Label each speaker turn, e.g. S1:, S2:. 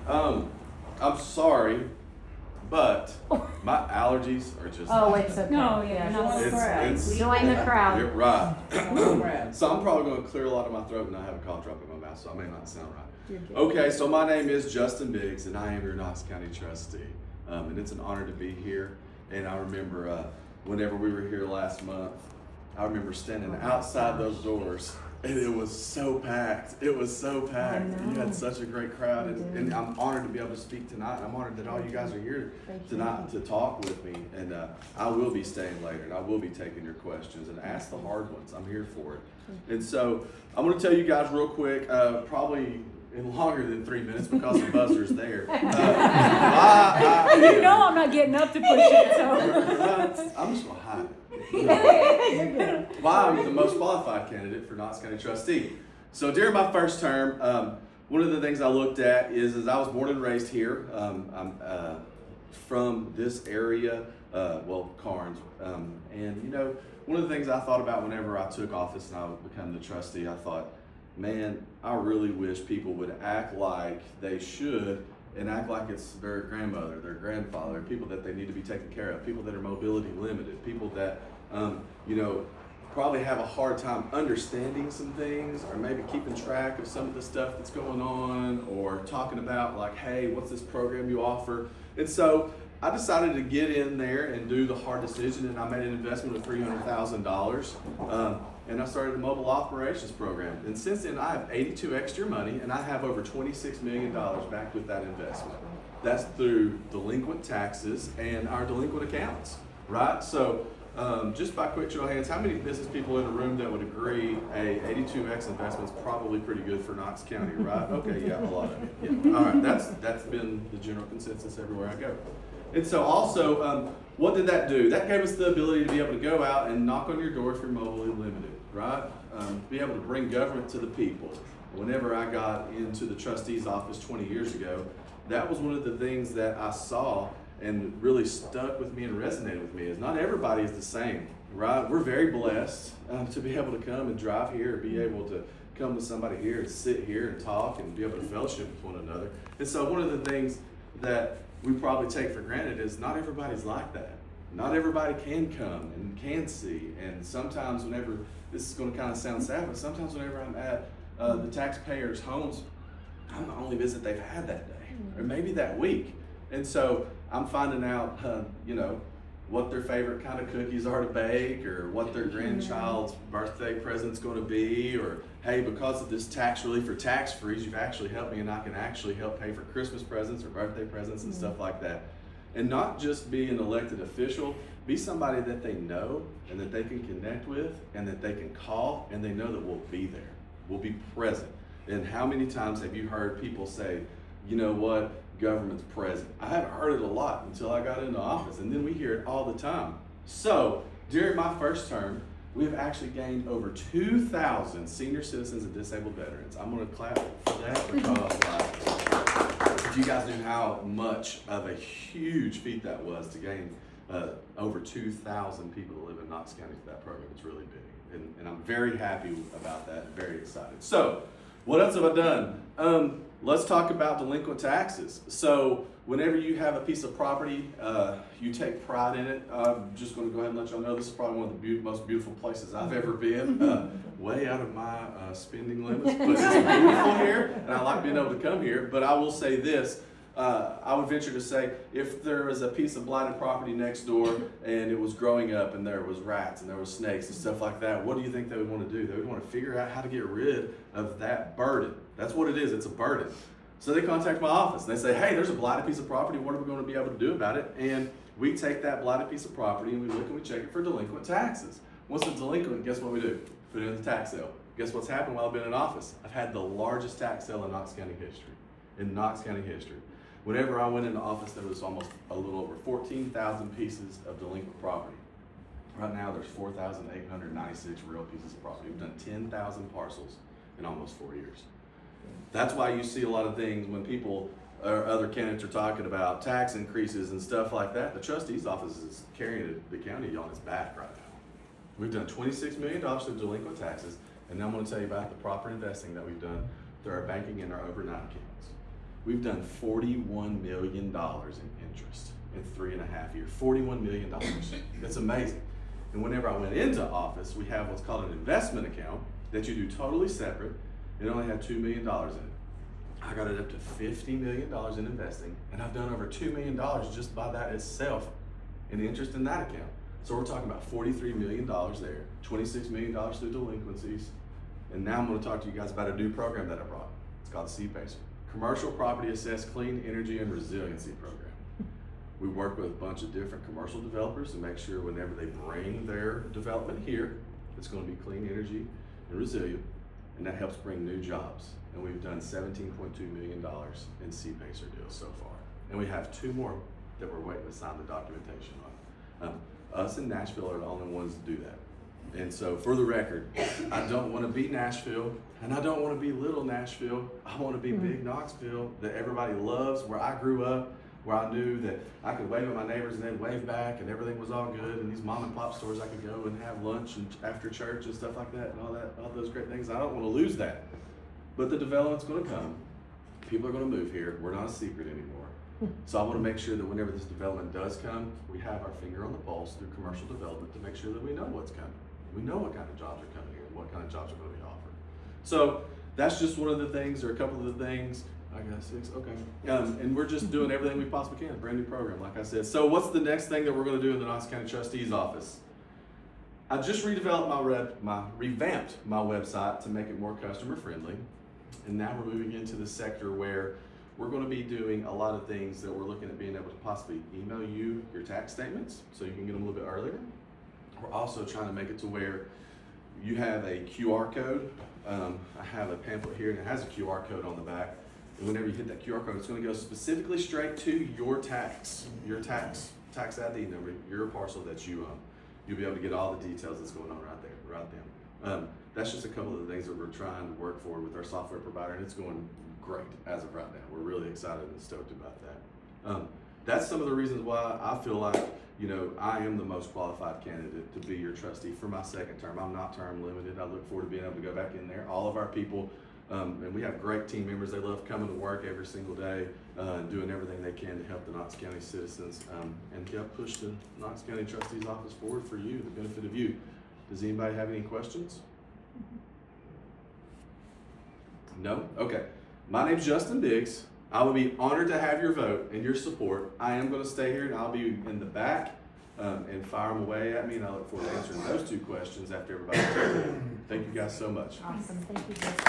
S1: I'm sorry, but my allergies are just.
S2: Oh, it's okay.
S3: No, yeah,
S2: no.
S1: It's
S2: Join the crowd.
S1: You're right. So I'm probably going to clear a lot of my throat and I have a cough drop in my mouth, so I may not sound right. Okay, so my name is Justin Biggs, and I am your Knox County Trustee. And it's an honor to be here. And I remember whenever we were here last month, I remember standing outside those doors, and it was so packed. It was so packed. You had such a great crowd, and I'm honored to be able to speak tonight. I'm honored that all you guys are here tonight to talk with me, and I will be staying later, and I will be taking your questions and ask the hard ones. I'm here for it. And so I'm going to tell you guys real quick, probably in longer than 3 minutes because the buzzer's there.
S3: You know I'm not getting up to push it, so.
S1: I'm just going to hide it. Why I'm the most qualified candidate for Knox County Trustee. So during my first term, one of the things I looked at is I was born and raised here. I'm from this area, Carnes. And you know, one of the things I thought about whenever I took office and I would become the trustee, I thought, man, I really wish people would act like they should and act like it's their grandmother, their grandfather, people that they need to be taken care of, people that are mobility limited, people that, probably have a hard time understanding some things or maybe keeping track of some of the stuff that's going on or talking about like, hey, what's this program you offer? And so I decided to get in there and do the hard decision, and I made an investment of $300,000. And I started a mobile operations program. And since then, I have 82 extra money, and I have over $26 million back with that investment. That's through delinquent taxes and our delinquent accounts, right? So just by quick show of hands, how many business people in the room that would agree a 82x investment is probably pretty good for Knox County, right? Okay, yeah, a lot of it. Yeah. All right, that's been the general consensus everywhere I go. And so also, what did that do? That gave us the ability to be able to go out and knock on your door if you're mobilely limited, right? Be able to bring government to the people. Whenever I got into the trustee's office 20 years ago, that was one of the things that I saw and really stuck with me and resonated with me is not everybody is the same, right? We're very blessed to be able to come and drive here, be able to come with somebody here and sit here and talk and be able to fellowship with one another. And so one of the things that we probably take for granted is not everybody's like that. Not everybody can come and can see. And sometimes whenever, this is going to kind of sound sad, but sometimes whenever I'm at the taxpayers' homes, I'm the only visit they've had that day, or maybe that week. And so I'm finding out, what their favorite kind of cookies are to bake, or what their grandchild's birthday present's going to be, or hey, because of this tax relief or tax freeze, you've actually helped me and I can actually help pay for Christmas presents or birthday presents and stuff like that. And not just be an elected official, be somebody that they know and that they can connect with and that they can call and they know that we'll be there, we'll be present. And how many times have you heard people say, you know what, government's present? I haven't heard it a lot until I got into office, and then we hear it all the time. So during my first term, we've actually gained over 2,000 senior citizens and disabled veterans. I'm going to clap for that because if you guys knew how much of a huge feat that was to gain over 2,000 people to live in Knox County for that program, it's really big. And I'm very happy about that and very excited. So what else have I done? Let's talk about delinquent taxes. So whenever you have a piece of property, you take pride in it. I'm just going to go ahead and let y'all know this is probably one of the most beautiful places I've ever been. Way out of my spending limits, but it's beautiful here, and I like being able to come here. But I will say this. I would venture to say if there was a piece of blighted property next door and it was growing up and there was rats and there was snakes and stuff like that, what do you think they would want to do? They would want to figure out how to get rid of that burden. That's what it is. It's a burden. So they contact my office and they say, hey, there's a blighted piece of property. What are we going to be able to do about it? And we take that blighted piece of property and we look and we check it for delinquent taxes. Once it's delinquent, guess what we do? Put it in the tax sale. Guess what's happened while I've been in office? I've had the largest tax sale in Knox County history. Whenever I went into office, there was almost a little over 14,000 pieces of delinquent property. Right now, there's 4,896 real pieces of property. We've done 10,000 parcels in almost 4 years. That's why you see a lot of things when people or other candidates are talking about tax increases and stuff like that. The trustee's office is carrying the county on its back right now. We've done $26 million through delinquent taxes, and then I'm going to tell you about the proper investing that we've done through our banking and our overnight accounts. We've done $41 million in interest in 3.5 years. $41 million. That's amazing. And whenever I went into office, we have what's called an investment account that you do totally separate. It only had $2 million in it. I got it up to $50 million in investing, and I've done over $2 million just by that itself in interest in that account. So we're talking about $43 million there, $26 million through delinquencies. And now I'm going to talk to you guys about a new program that I brought. It's called the CPACER, Commercial Property Assessed Clean Energy and Resiliency Program. We work with a bunch of different commercial developers to make sure whenever they bring their development here, it's going to be clean energy and resilient, and that helps bring new jobs. And we've done $17.2 million in CPACER deals so far. And we have 2 more that we're waiting to sign the documentation on. Us and Nashville are the only ones to do that. And so for the record, I don't want to be Nashville, and I don't want to be little Nashville. I want to be big Knoxville that everybody loves, where I grew up, where I knew that I could wave at my neighbors and they'd wave back and everything was all good, and these mom and pop stores I could go and have lunch and after church and stuff like that and all those great things. I don't want to lose that. But the development's going to come. People are going to move here. We're not a secret anymore. So I want to make sure that whenever this development does come, we have our finger on the pulse through commercial development to make sure that we know what's coming. We know what kind of jobs are coming here and what kind of jobs are going to be offered. So that's just one of the things, or a couple of the things. I got 6, okay. And we're just doing everything we possibly can. Brand new program, like I said. So what's the next thing that we're going to do in the Knox County Trustee's office? I just revamped my website to make it more customer friendly. And now we're moving into the sector where we're going to be doing a lot of things that we're looking at being able to possibly email you your tax statements so you can get them a little bit earlier. We're also trying to make it to where you have a QR code. I have a pamphlet here and it has a QR code on the back. And whenever you hit that QR code, it's going to go specifically straight to your tax ID number, your parcel that you own. You'll be able to get all the details that's going on right there, right then. That's just a couple of the things that we're trying to work for with our software provider, and it's going great as of right now. We're really excited and stoked about that. That's some of the reasons why I feel like, I am the most qualified candidate to be your trustee for my second term. I'm not term limited. I look forward to being able to go back in there. All of our people, and we have great team members. They love coming to work every single day and doing everything they can to help the Knox County citizens and help push the Knox County Trustee's office forward for you, the benefit of you. Does anybody have any questions? No? Okay. My name's Justin Biggs. I will be honored to have your vote and your support. I am going to stay here and I'll be in the back and fire them away at me, and I look forward to answering those 2 questions after everybody. Thank you guys so much.
S3: Awesome. Thank you, Justin.